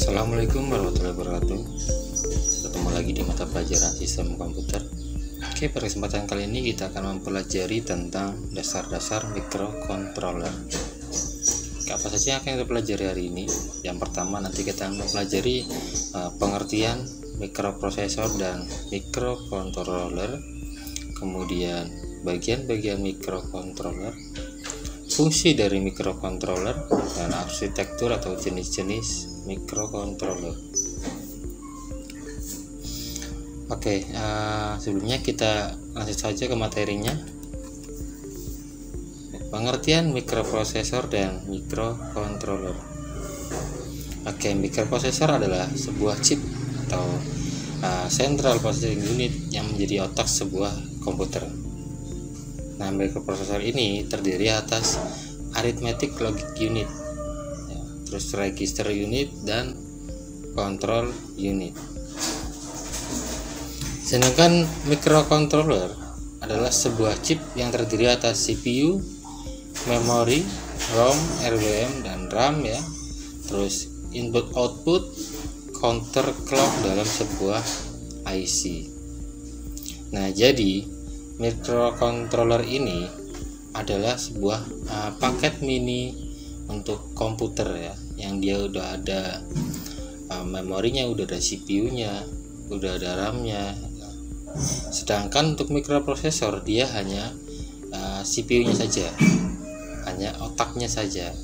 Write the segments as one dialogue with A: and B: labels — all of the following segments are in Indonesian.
A: Assalamualaikum warahmatullahi wabarakatuh. Ketemu lagi di mata pelajaran sistem komputer. Oke, pada kesempatan kali ini kita akan mempelajari tentang dasar-dasar microcontroller. Apa saja yang akan kita pelajari hari ini? Yang pertama, nanti kita akan mempelajari pengertian mikroprosesor dan microcontroller, kemudian bagian-bagian microcontroller, fungsi dari microcontroller, dan arsitektur atau jenis-jenis microcontroller. Oke, sebelumnya kita lanjut saja ke materinya. Pengertian mikroprosesor dan microcontroller. Oke, mikroprosesor adalah sebuah chip atau central processing unit yang menjadi otak sebuah komputer. Nah, mikroprosesor ini terdiri atas arithmetic logic unit, terus register unit, dan control unit. Sedangkan microcontroller adalah sebuah chip yang terdiri atas CPU, memori, ROM, RWM, dan RAM ya. Terus input output, counter clock dalam sebuah IC. Nah, jadi microcontroller ini adalah sebuah paket mini untuk komputer ya, yang dia udah ada memorinya, udah ada CPU-nya, udah ada RAM-nya. Sedangkan untuk mikroprosesor dia hanya CPU-nya saja, hanya otaknya saja.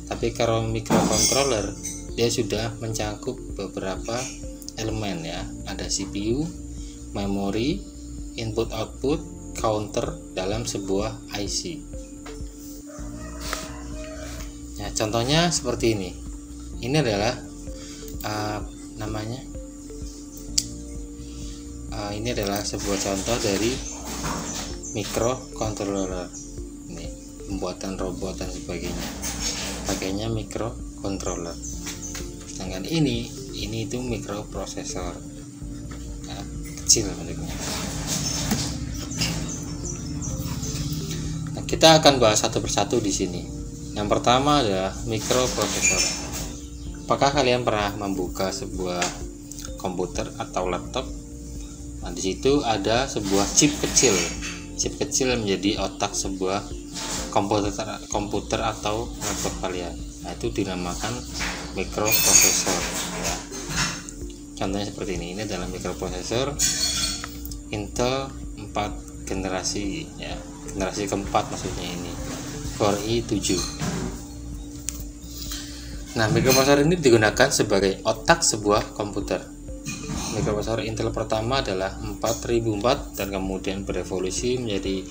A: Tapi kalau microcontroller dia sudah mencakup beberapa elemen ya, ada CPU, memori, input output, counter dalam sebuah IC. Ya, contohnya seperti ini. Ini adalah ini adalah sebuah contoh dari microcontroller. Ini pembuatan robot dan sebagainya, pakainya microcontroller. Sedangkan ini itu mikroprosesor, ya, kecil bentuknya. Nah, kita akan bahas satu persatu di sini. Yang pertama adalah mikroprosesor. Apakah kalian pernah membuka sebuah komputer atau laptop? Nah, di situ ada sebuah chip kecil yang menjadi otak sebuah komputer atau laptop kalian. Nah, itu dinamakan mikroprosesor ya. Contohnya seperti ini. Ini adalah mikroprosesor Intel 4 generasi ya. Generasi keempat maksudnya ini. Core i7. Nah, mikroprosesor ini digunakan sebagai otak sebuah komputer. Mikroprosesor Intel pertama adalah 4004 dan kemudian berevolusi menjadi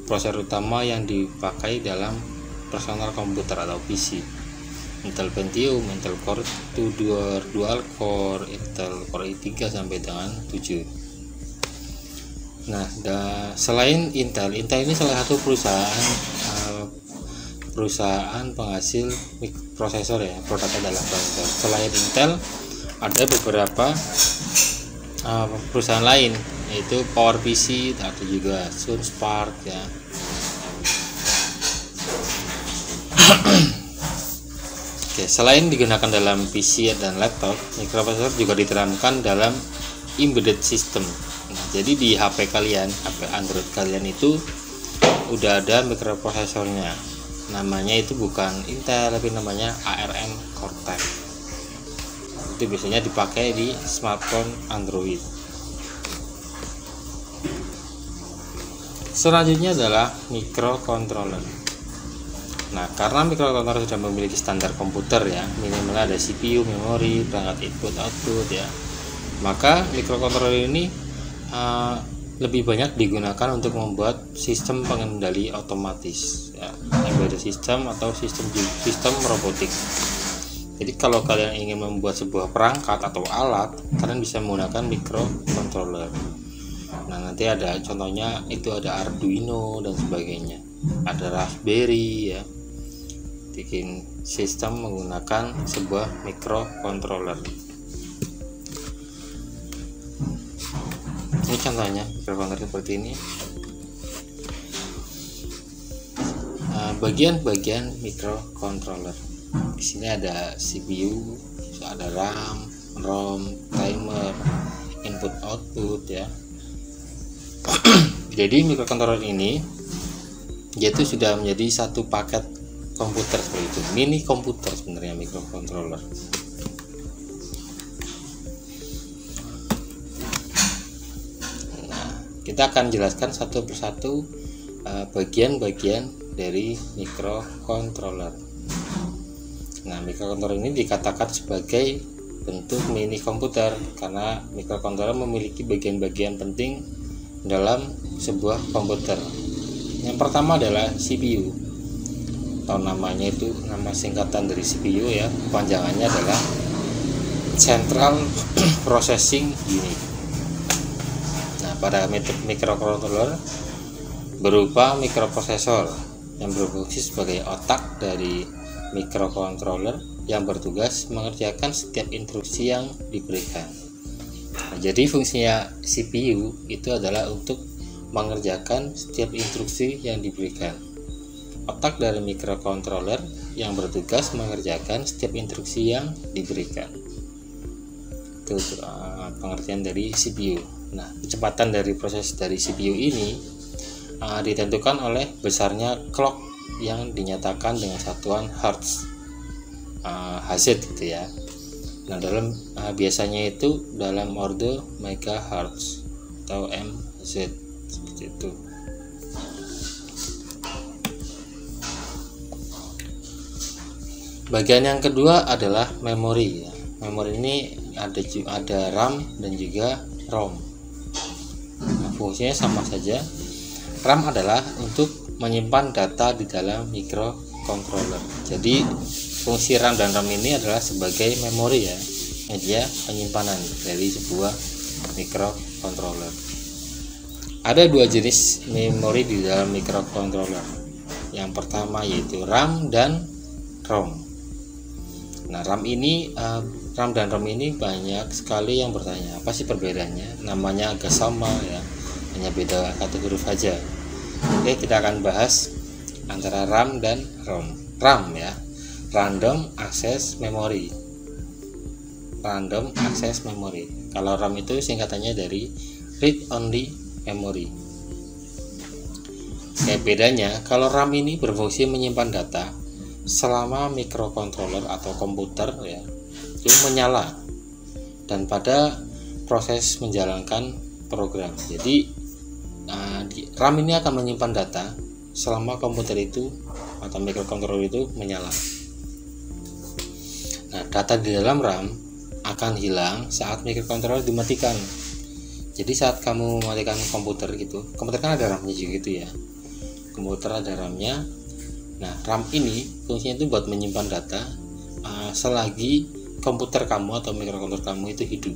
A: prosesor utama yang dipakai dalam personal komputer atau PC. Intel Pentium, Intel Core 2 Dual Core, Intel Core i3 sampai dengan 7. Nah, selain Intel ini salah satu perusahaan penghasil prosesor ya, produknya adalah prosesor. Selain Intel ada beberapa perusahaan lain, yaitu PowerPC atau juga SunSpark ya. Oke, selain digunakan dalam PC dan laptop, mikroprosesor juga diterapkan dalam embedded system. Nah, jadi di HP kalian, HP Android kalian itu udah ada mikroprosesornya. Namanya itu bukan Intel tapi namanya ARM Cortex. Itu biasanya dipakai di smartphone Android. Selanjutnya adalah microcontroller. Nah, karena microcontroller sudah memiliki standar komputer ya, minimal ada CPU, memori, perangkat input output ya, maka microcontroller ini lebih banyak digunakan untuk membuat sistem pengendali otomatis ya, embedded system atau sistem robotik. Jadi kalau kalian ingin membuat sebuah perangkat atau alat, kalian bisa menggunakan microcontroller. Nah, nanti ada contohnya, itu ada Arduino dan sebagainya, ada Raspberry ya. Bikin sistem menggunakan sebuah microcontroller. Ini contohnya microcontroller seperti ini. Bagian-bagian microcontroller. Di sini ada CPU, ada RAM, ROM, timer, input output ya. Jadi microcontroller ini yaitu sudah menjadi satu paket komputer seperti itu, mini komputer sebenarnya microcontroller. Nah, kita akan jelaskan satu persatu bagian-bagian dari microcontroller. Nah, microcontroller ini dikatakan sebagai bentuk mini komputer karena microcontroller memiliki bagian-bagian penting dalam sebuah komputer. Yang pertama adalah CPU. Atau namanya itu nama singkatan dari CPU ya, kepanjangannya adalah Central Processing Unit. Nah, pada microcontroller berupa mikroprosesor yang berfungsi sebagai otak dari microcontroller yang bertugas mengerjakan setiap instruksi yang diberikan. Nah, jadi fungsinya CPU itu adalah untuk mengerjakan setiap instruksi yang diberikan. Otak dari microcontroller yang bertugas mengerjakan setiap instruksi yang diberikan. Itu pengertian dari CPU. Nah, kecepatan dari proses dari CPU ini ditentukan oleh besarnya clock yang dinyatakan dengan satuan hertz, Hz gitu ya. Nah, dalam biasanya itu dalam ordo megahertz atau MZ seperti itu. Bagian yang kedua adalah memori ya. Memori ini ada RAM dan juga ROM. Nah, fungsinya sama saja. RAM adalah untuk menyimpan data di dalam microcontroller. Jadi fungsi RAM dan RAM ini adalah sebagai memori ya, media penyimpanan dari sebuah microcontroller. Ada dua jenis memori di dalam microcontroller. Yang pertama yaitu RAM dan ROM. Nah, RAM dan ROM ini banyak sekali yang bertanya, apa sih perbedaannya? Namanya agak sama ya, hanya beda satu huruf saja. Oke, kita akan bahas antara RAM dan ROM. RAM ya, Random Access Memory. Random Access Memory. Kalau RAM itu singkatannya dari Read Only Memory. Kayak bedanya, kalau RAM ini berfungsi menyimpan data selama microcontroller atau komputer ya itu menyala dan pada proses menjalankan program. Jadi RAM ini akan menyimpan data selama komputer itu atau microcontroller itu menyala. Nah, data di dalam RAM akan hilang saat microcontroller dimatikan. Jadi saat kamu mematikan komputer gitu, komputer kan ada RAM-nya juga gitu ya. Komputer ada RAM-nya. Nah, RAM ini fungsinya itu buat menyimpan data selagi komputer kamu atau microcontroller kamu itu hidup.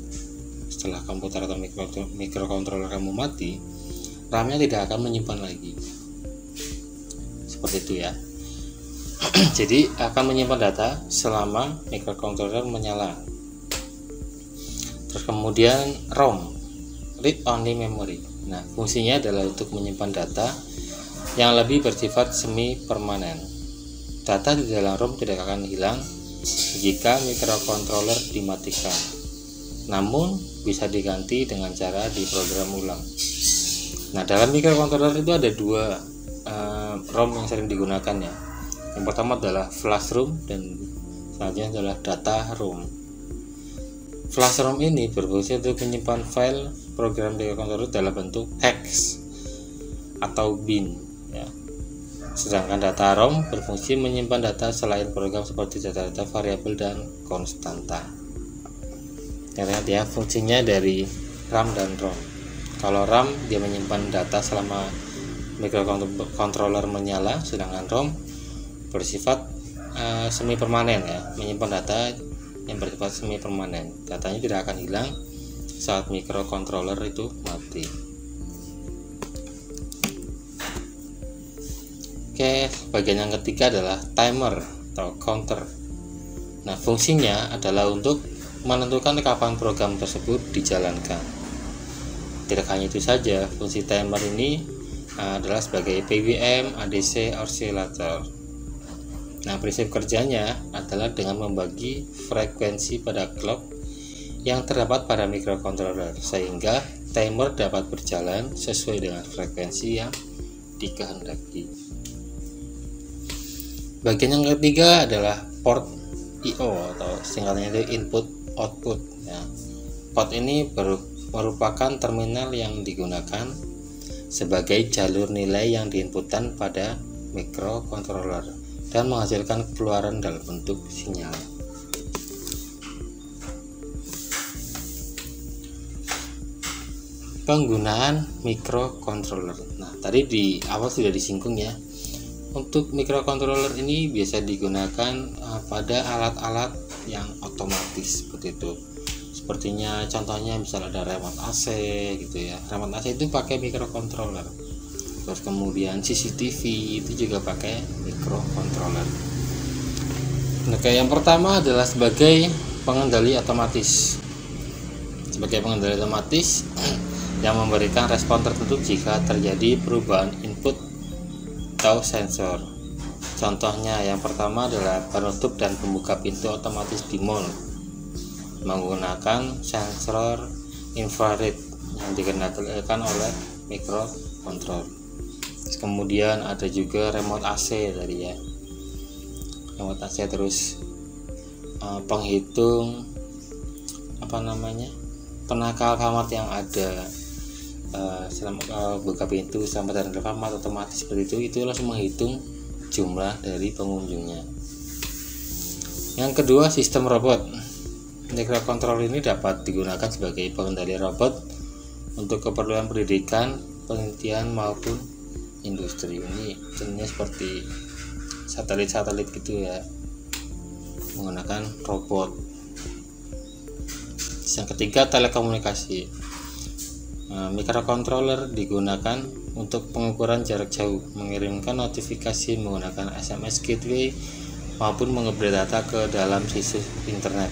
A: Setelah komputer atau microcontroller kamu mati, RAM-nya tidak akan menyimpan lagi. Seperti itu ya. Jadi akan menyimpan data selama microcontroller menyala. Terus kemudian ROM, Read Only Memory. Nah, fungsinya adalah untuk menyimpan data yang lebih bersifat semi permanen. Data di dalam ROM tidak akan hilang jika microcontroller dimatikan, namun bisa diganti dengan cara diprogram ulang. Nah, dalam microcontroller itu ada dua ROM yang sering digunakan ya. Yang pertama adalah flash ROM dan selanjutnya adalah data ROM. Flash ROM ini berfungsi untuk menyimpan file program microcontroller dalam bentuk hex atau bin ya. Sedangkan data ROM berfungsi menyimpan data selain program seperti data-data variabel dan konstanta. Lihat ya fungsinya dari RAM dan ROM. Kalau RAM dia menyimpan data selama microcontroller menyala, sedangkan ROM bersifat semi permanen ya, menyimpan data yang bersifat semi permanen. Datanya tidak akan hilang saat microcontroller itu mati. Oke, bagian yang ketiga adalah timer atau counter. Nah, fungsinya adalah untuk menentukan kapan program tersebut dijalankan. Tidak hanya itu saja, fungsi timer ini adalah sebagai PWM, ADC, oscillator. Nah, prinsip kerjanya adalah dengan membagi frekuensi pada clock yang terdapat pada microcontroller sehingga timer dapat berjalan sesuai dengan frekuensi yang dikehendaki. Bagian yang ketiga adalah port I/O atau singkatnya itu input output ya. Port ini merupakan terminal yang digunakan sebagai jalur nilai yang diinputkan pada microcontroller dan menghasilkan keluaran dalam bentuk sinyal. Penggunaan microcontroller. Nah, tadi di awal sudah disinggung ya. Untuk microcontroller ini biasa digunakan pada alat-alat yang otomatis seperti itu. Sepertinya contohnya misalnya ada remote AC gitu ya. Remote AC itu pakai microcontroller. Terus kemudian CCTV itu juga pakai microcontroller. Nah, yang pertama adalah sebagai pengendali otomatis. Sebagai pengendali otomatis yang memberikan respon tertentu jika terjadi perubahan input atau sensor. Contohnya yang pertama adalah penutup dan pembuka pintu otomatis di mall menggunakan sensor infrared yang dikendalikan oleh microcontroller. Kemudian ada juga remote AC tadi ya, remote AC. Terus penghitung penakal kamar yang ada selama buka pintu sampai dan kamar otomatis seperti itu langsung menghitung jumlah dari pengunjungnya. Yang kedua, sistem robot. Microcontroller ini dapat digunakan sebagai pengendali robot untuk keperluan pendidikan, penelitian maupun industri. Ini contohnya seperti satelit-satelit gitu ya, menggunakan robot. Yang ketiga, telekomunikasi. Microcontroller digunakan untuk pengukuran jarak jauh, mengirimkan notifikasi menggunakan SMS gateway maupun mengupload data ke dalam situs internet.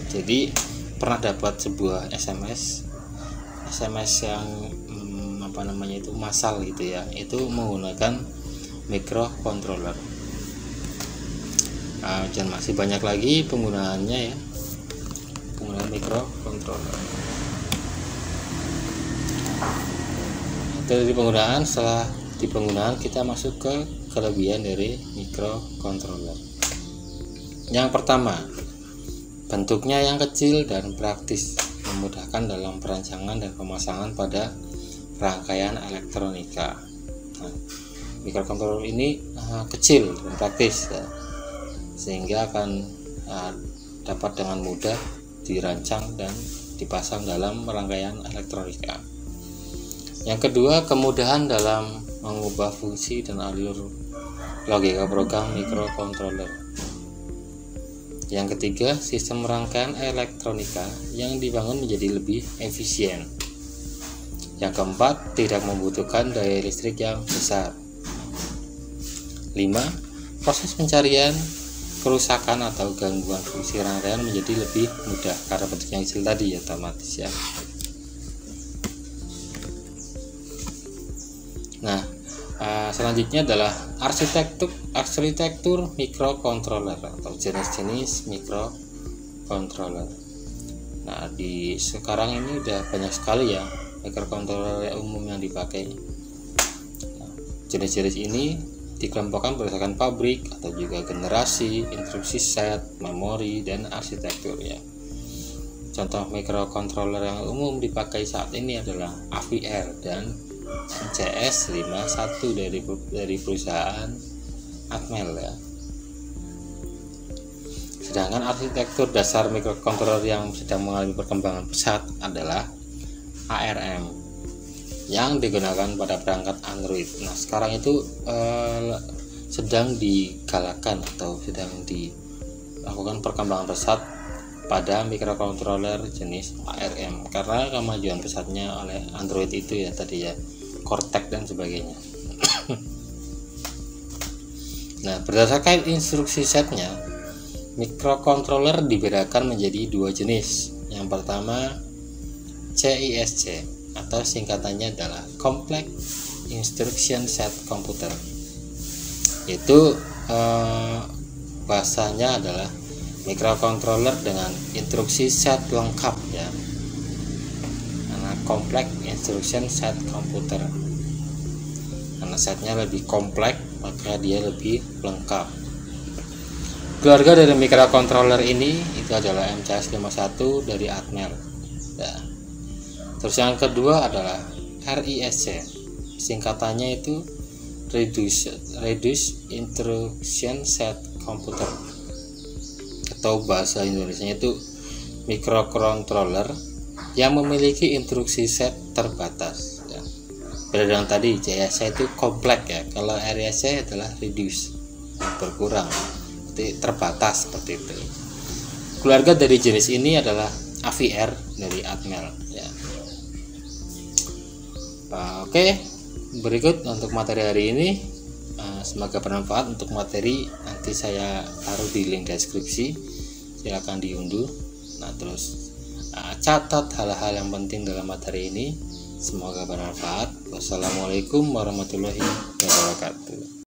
A: Jadi pernah dapat sebuah SMS yang itu massal gitu ya, itu menggunakan microcontroller. Dan masih banyak lagi penggunaannya ya, penggunaan microcontroller. Dari penggunaan, setelah di penggunaan kita masuk ke kelebihan dari microcontroller. Yang pertama, bentuknya yang kecil dan praktis, memudahkan dalam perancangan dan pemasangan pada rangkaian elektronika. Nah, microcontroller ini kecil dan praktis ya, sehingga akan dapat dengan mudah dirancang dan dipasang dalam rangkaian elektronika. Yang kedua, kemudahan dalam mengubah fungsi dan alur logika program microcontroller. Yang ketiga, sistem rangkaian elektronika yang dibangun menjadi lebih efisien. Yang keempat, tidak membutuhkan daya listrik yang besar. 5. Proses pencarian kerusakan atau gangguan fungsi rangkaian menjadi lebih mudah karena bentuknya kecil tadi ya, otomatis ya. Nah, selanjutnya adalah arsitektur microcontroller atau jenis-jenis microcontroller. Nah, di sekarang ini udah banyak sekali ya microcontroller umum yang dipakai. Nah, jenis-jenis ini dikelompokkan berdasarkan pabrik atau juga generasi, instruksi set, memori, dan arsitektur ya. Contoh microcontroller yang umum dipakai saat ini adalah AVR dan CS51 dari perusahaan Atmel ya. Sedangkan arsitektur dasar microcontroller yang sedang mengalami perkembangan pesat adalah ARM yang digunakan pada perangkat Android. Nah, sekarang itu sedang digalakkan atau sedang dilakukan perkembangan pesat pada microcontroller jenis ARM karena kemajuan pesatnya oleh Android itu ya tadi ya, Cortex dan sebagainya. Nah, berdasarkan instruksi setnya, microcontroller dibedakan menjadi dua jenis. Yang pertama CISC atau singkatannya adalah Complex Instruction Set Computer. Itu bahasanya adalah microcontroller dengan instruksi set lengkap ya, karena kompleks instruction set computer, karena setnya lebih kompleks maka dia lebih lengkap. Keluarga dari microcontroller ini itu adalah MCS51 dari Atmel ya. Terus yang kedua adalah RISC, singkatannya itu Reduced Instruction Set Computer, atau bahasa Indonesia itu microcontroller yang memiliki instruksi set terbatas ya. Beda dengan tadi JSC itu kompleks ya, kalau RISC adalah reduce, berkurang, terbatas seperti itu. Keluarga dari jenis ini adalah AVR dari Atmel ya. Oke, berikut untuk materi hari ini. Semoga bermanfaat. Untuk materi nanti saya taruh di link deskripsi, silakan diunduh. Nah terus catat hal-hal yang penting dalam materi ini. Semoga bermanfaat. Wassalamualaikum warahmatullahi wabarakatuh.